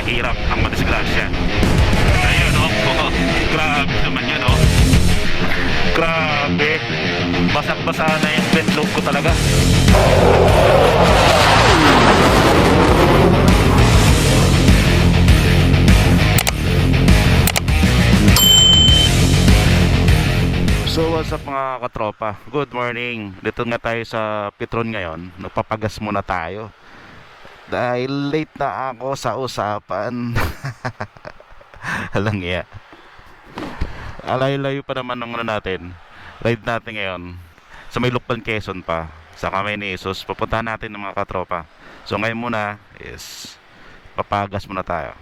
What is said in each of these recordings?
hirap ang madisgrasya. Ayun o, oh, grabe naman yun o. Grabe, basang-basa na yung bedlock ko talaga. So what's up mga katropa, good morning. Dito nga tayo sa Petron ngayon. Nagpapagas muna tayo dahil late na ako sa usapan. Halang iya. Alayo-layo pa naman ng natin. Ride natin ngayon sa may Lukban, Quezon pa, sa Kamay ni Jesus. Pupuntahan natin ng mga katropa. So ngayon muna is papagas muna tayo.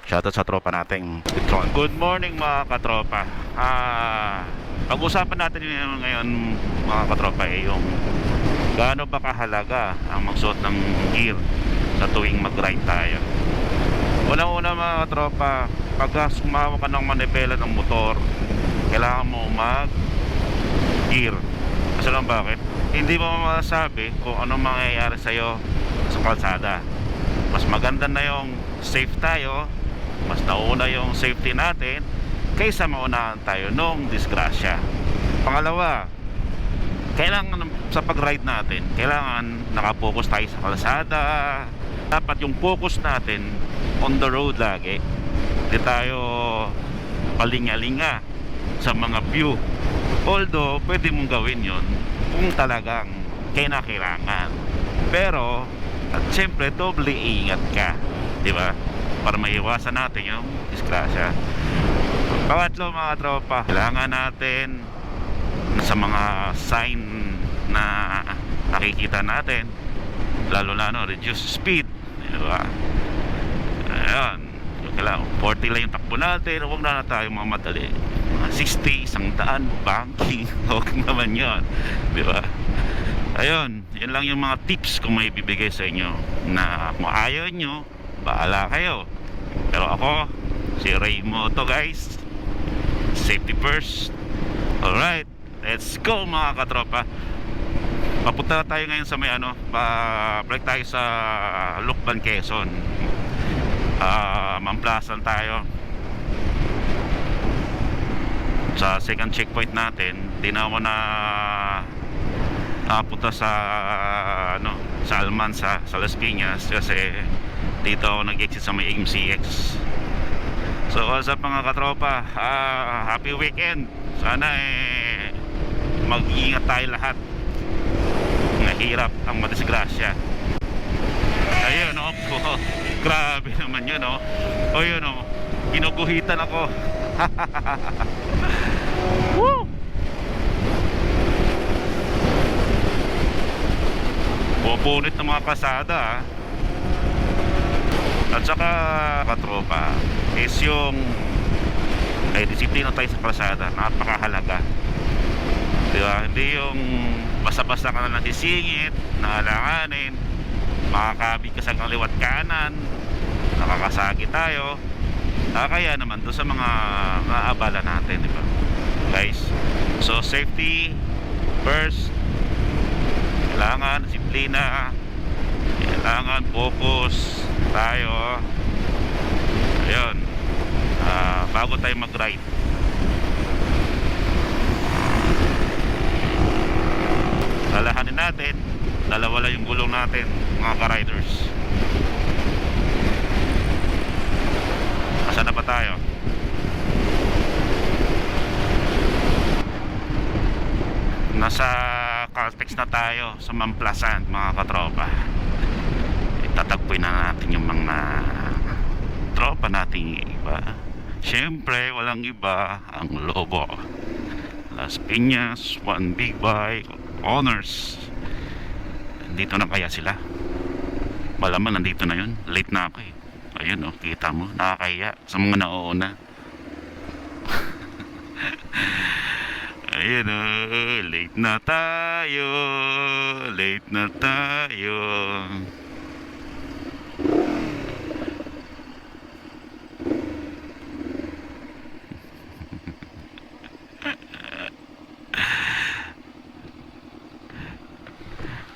Shoutout sa tropa nating Petron. Good morning mga katropa. Pag-usapan natin ngayon mga katropa yung gaano ba kahalaga ang magsuot ng gear sa tuwing mag-ride tayo. Unang-una mga katropa, pag sumawa ka ng manibela ng motor, kailangan mo mag-gear. Kasi lang bakit? Hindi mo masasabi kung anong mangyayari sa'yo sa kalsada. Mas maganda na yung safe tayo, mas nauna yung safety natin kaysa maunahan tayo nung disgrasya. Pangalawa, kailangan sa pag-ride natin, kailangan nakapokus tayo sa kalsada. Dapat yung focus natin on the road lagi. Hindi tayo palinga-linga sa mga view. Although pwede mong gawin yon kung talagang kailangan. Pero at syempre doble ingat ka, di ba? Para maiwasan natin yung disgrasya. Pangatlo mga tropa, kailangan natin sa mga sign na nakikita natin, lalo na reduce speed, diba? Ayan, kailangan 40 lang yung takbo natin, huwag na tayo mamadali. 60, 100, banking, huwag naman yun, diba? Ayun, yun lang yung mga tips kung may bibigay sa inyo, na kung ayaw nyo, bahala kayo. Pero ako, si Raymo to guys. Safety first. Alright, let's go mga katropa. Papunta tayo ngayon sa may break tayo sa Lukban, Quezon. Mamplasan tayo sa second checkpoint natin. Di na ako na nakapunta sa sa Almansa, sa Las Piñas, kasi dito ako nag-exit sa may MCX. So what's up mga katropa, happy weekend. Sana mag-iingat tayo lahat. Nahirap ang madisgrasya. Ayun o, oh, grabe naman yun o. O yun o, ginuguhitan ako. Woo! Pupunit ng mga kasada At saka katropa is yung disiplina tayo sa kalsada, napakahalaga, diba? Hindi yung basta-basta ka na nasisingit, naalanganin, makakabig ka sa kaliwat kanan, nakakasagi tayo. Kaya naman doon sa mga maabala natin, diba guys? So safety first, kailangan disiplina, kailangan focus tayo. Ayun, bago tayo mag-ride. Lalahanin natin, dalawa lang yung gulong natin mga ka-riders. Asan na ba tayo? Nasa Caltex na tayo sa Mamplasan mga katropa. Itatagpuin na natin yung mga tropa nating iba. Siyempre walang iba ang Lobo, Las Piñas, One Big Bike, Honors. Dito na kaya sila? Malaman nandito na yun. Late na ako eh. Ayun oh, kita mo, nakakaya sa mga nauuna. Ayun oh, late na tayo. Late na tayo.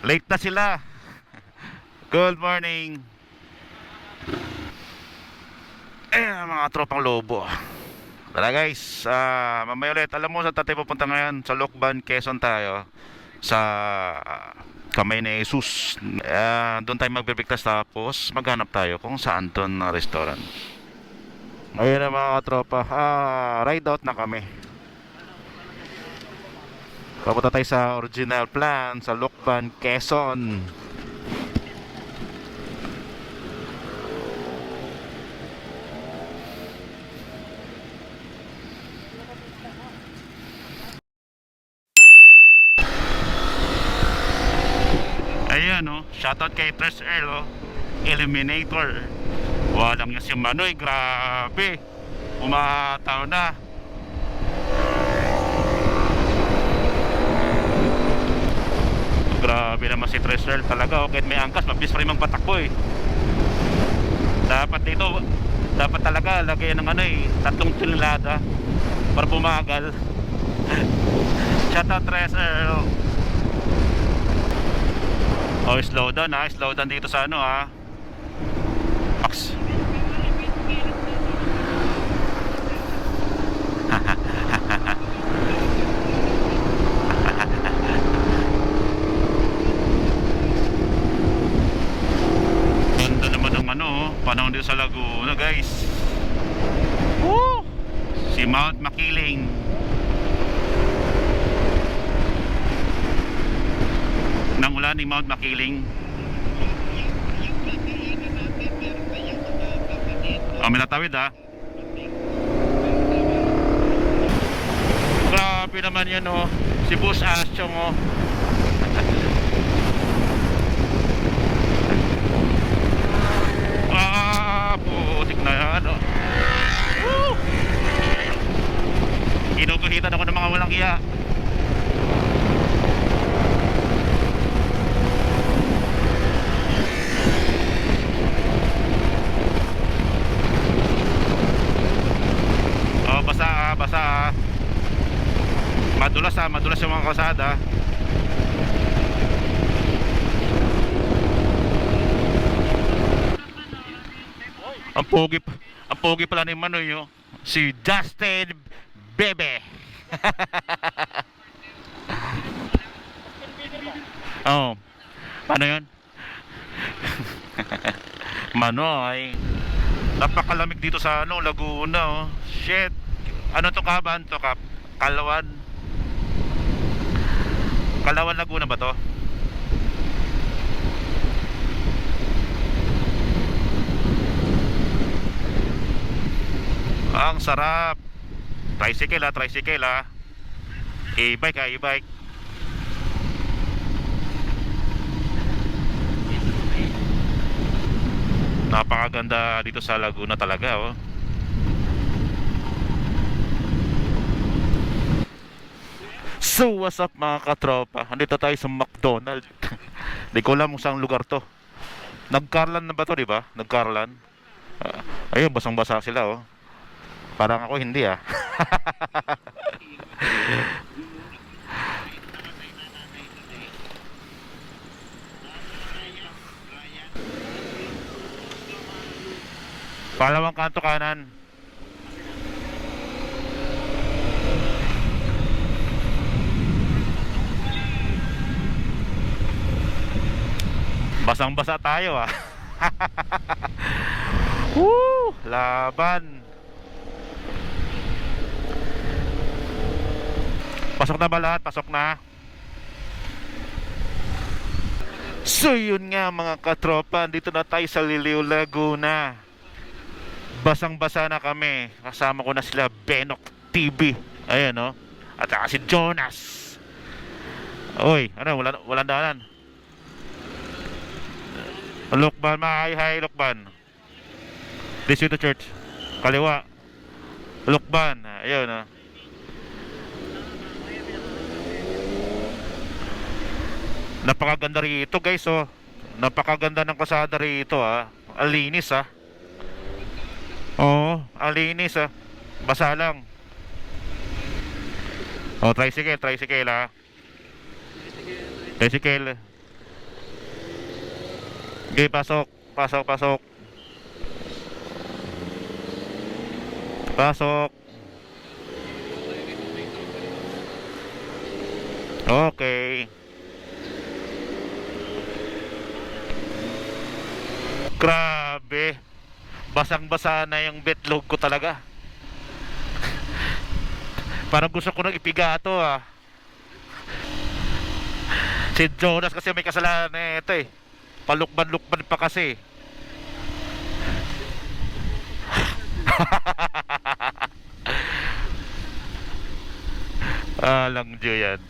Late na sila. Good morning. mga tropang lobo. Tara guys, mamaya ulit. Alam mo sa tayo pupunta ngayon? Sa Lokban, Quezon tayo. Sa Kamay ni Jesus. Doon tayo magbibigtas tapos maghanap tayo kung saan doon na restaurant. Ayun na mga tropa. Ride out na kami. Papunta tayo sa original plan sa Lokban, Quezon. Ayan oh, shoutout kay Tres L oh. Eliminator. Walang niya si Manoy, grabe. Umataw na. Grabe naman si Tres L talaga oh. Kahit may angkas, mabilis pa rin magpatakbo eh. Dapat dito, dapat talaga lagyan ng ano eh, 3 tonelada para bumagal. Shoutout Tres L. Oh, slow down ha, slow down dito sa ano ha. Max. Ganda naman ng ano, panahon dito sa Laguna guys. Woo! Si Mount Makiling. Nang ulan ni Mount Makiling. May natawid ha. Grabe naman yan oh. Si Boss Asyong oh. Putik na yan oh. Woo! Kinukuhitan ako ng mga walang iya. Basa madulas yung mga kalsada. Ang pogi pala ni Manoy oh. Si Justin Bebe. Oh, paano yun? Manoy, napakalamig dito sa ano, Laguna oh. Shit. Ano to kaban to kap? Kalawan Laguna ba to? Ang sarap. Tricycle ha. E-bike ha, e-bike. Napakaganda dito sa Laguna talaga oh. So what's up mga katropa? Andito tayo sa McDonald's. Di ko alam kung saan lugar to. Nagkarlan na ba to, di ba? Nagkarlan. Ayun, basang-basa sila oh. Parang ako hindi ah. Palawang kanto kanan. Basang-basa tayo ah. Woo! Laban. Pasok na ba lahat? Pasok na. So yun nga mga katropa, dito na tayo sa Liliw, Laguna. Basang-basa na kami. Kasama ko na sila Benok TV. Ayan oh. At saka si Jonas. Oy, ano, walang daanan. Lokban, hi Lokban. This is the church. Kaliwa. Lokban, ayun ah. Napakaganda rito guys oh. Napakaganda ng kalsada rito ah. Alinis ah. Oo, alinis ah. Basa lang. Oh, tricycle ah. Tricycle. Okay, pasok. Pasok. Okay. Grabe. Basang-basa na yung betlog ko talaga. Parang gusto ko nang ipiga to ah. Si Jonas kasi may kasalanan ito eh. Palukban-lukban pa kasi. Alang Diyo yan.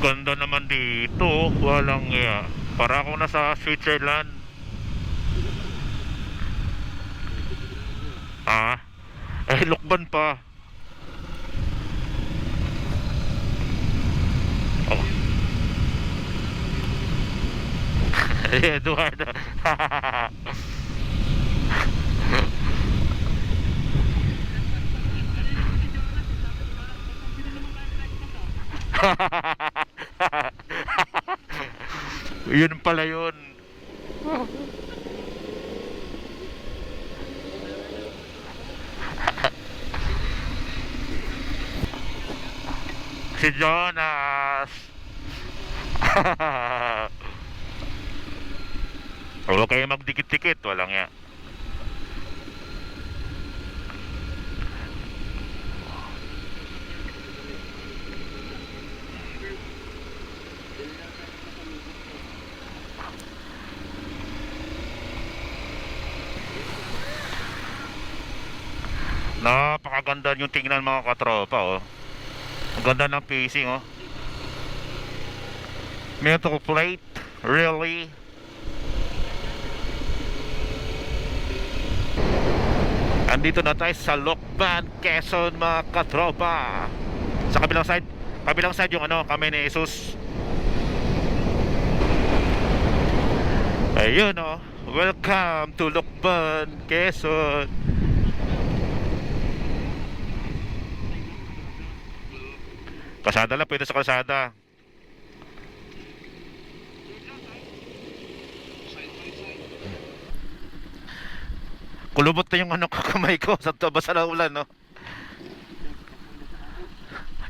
Ganda naman dito. Walang iya. Para ako nasa Switzerland. Ah, lukban pa. Oh. Eduardo. Yun pala yun. Si Jonas. Huwag kayo magdikit-dikit. Walang ya. Napakaganda yung tingnan mga katropa oh. Ang ganda ng pacing oh. Metal plate. Really? Andito na tayo sa Lucban, Quezon mga katropa. Sa kabilang side yung ano, kami ni Jesus. Ayun oh. Welcome to Lucban, Quezon. Kasada lang, pwede sa kalsada. Kulubot na yung ano ko, kamay ko sa basa ng ulan, no?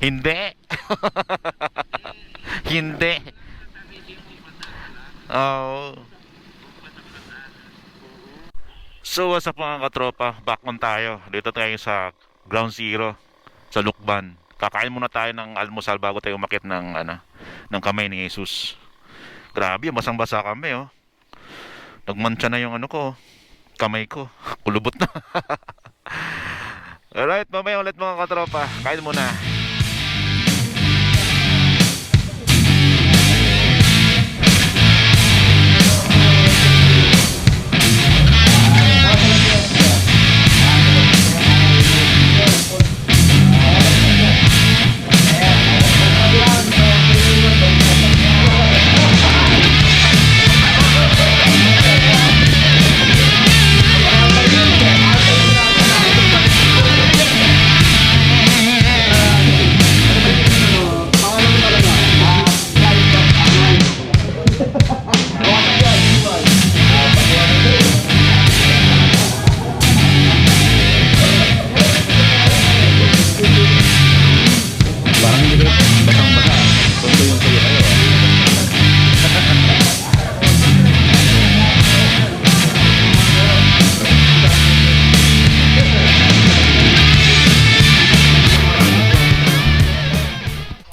Hindi. Hindi. Oh. So what's up mga katropa? Back on tayo. Dito tayo sa Ground Zero sa Lucban. Kakain muna tayo ng almusal bago tayo umakyat ng ano, ng kamay ni Jesus. Grabe, basang-basa kami, oh. Nagmantsa na yung ano ko, kamay ko. Kulubot na. Alright, mamaya ulit mga katropa. Kain muna.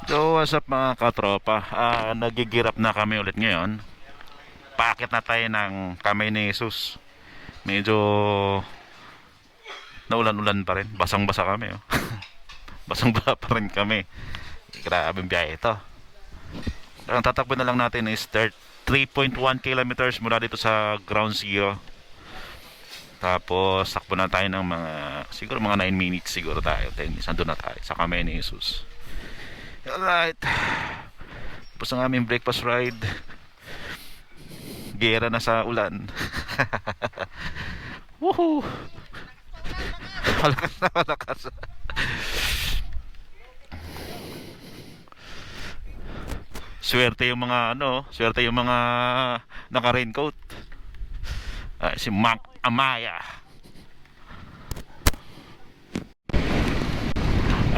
So what's up mga katropa, nagigirap na kami ulit ngayon. Paakit na tayo ng kamay ni Jesus. Medyo naulan-ulan pa rin, basang-basa kami oh. Basang-basa pa rin kami. Grabe ang biyahe ito. Ang tatakbo na lang natin is 3.1 kilometers mula dito sa Ground Zero. Tapos takbo na tayo ng mga siguro mga 9 minutes siguro tayo. Then nandun na tayo sa kamay ni Jesus. Alright. Tapos ang aming breakfast ride. Gera na sa ulan. Woohoo! Malakas na malakas. Swerte yung mga ano, swerte yung mga naka-raincoat. Si Mac Amaya.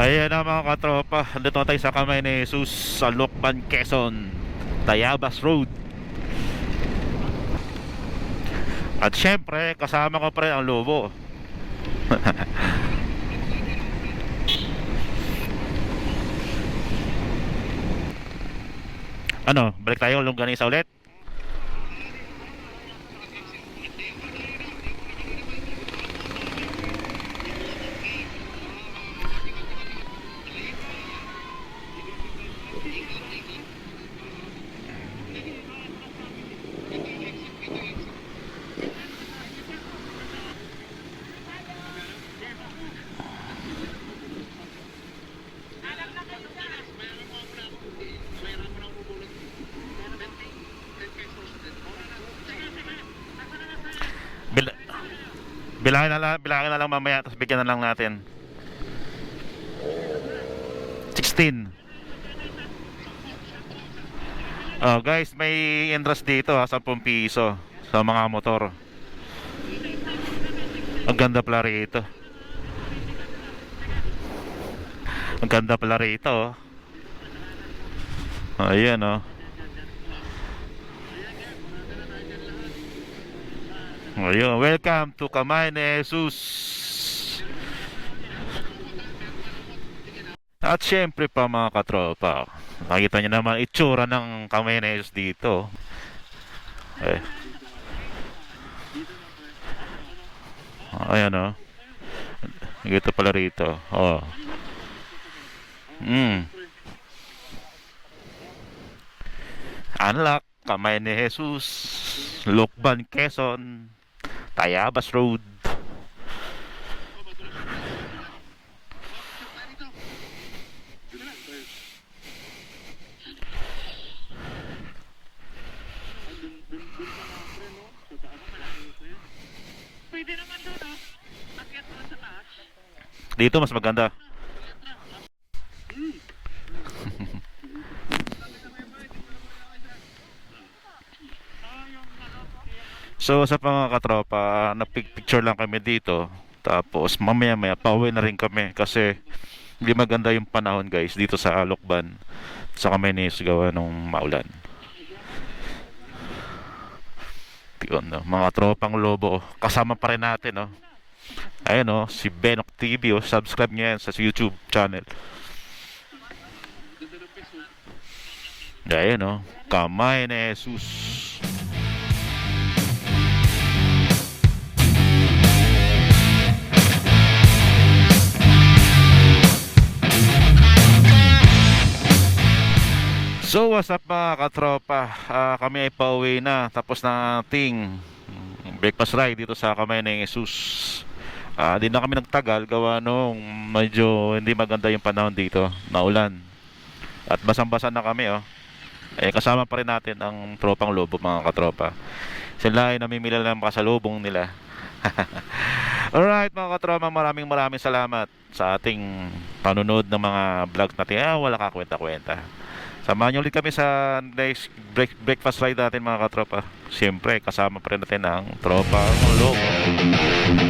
Ayan na mga katropa, andito na tayo sa Kamay ni Jesus sa Lucban, Quezon, Tayabas Road. At syempre kasama ko pa rin ang lobo. Ano, balik tayo longganisa ulit. Bil bilangin na lang mamaya, tapos bigyan na lang natin. 16. Oh, guys, may interest dito ha, 10 piso sa mga motor. Ang ganda pala rito. Ang ganda pala rito. Oh. Ayan oh. Ayun, welcome to Kamay ni Jesus. At syempre pa mga katropa, nakita nyo naman itsura ng Kamay ni Jesus dito. Eh. Ayan o. Gito pala rito. Oh. Unlock Kamay ni Jesus, Lucban, Quezon, Tayabas Road. Dito mas maganda. So sa mga katropa, napicture lang kami dito. Tapos mamaya pauwi na rin kami kasi hindi maganda yung panahon guys dito sa Lucban. Sa Kamay ni Jesus gawa nung maulan. Yun, no? Mga tropang lobo, kasama pa rin natin, no? Ayun, no? Si Benok TV, oh. Subscribe nyo yan sa YouTube channel. Ayun, no? Kamay ni Jesus. So what's up mga katropa, kami ay pauwi na. Tapos na ating breakfast ride dito sa Kamay ni Jesus. Di na kami nagtagal gawa nung medyo hindi maganda yung panahon dito, naulan. At basang-basa na kami oh. Eh kasama pa rin natin ang tropang lobo mga katropa. Sila ay namimili ng kasalubong nila. Alright mga katropa, maraming salamat sa ating panunod ng mga vlogs natin. Wala ka kwenta-kwenta. Samahan nyo ulit kami sa next breakfast ride natin mga katropa. Siyempre kasama pa rin natin ang tropang lobo.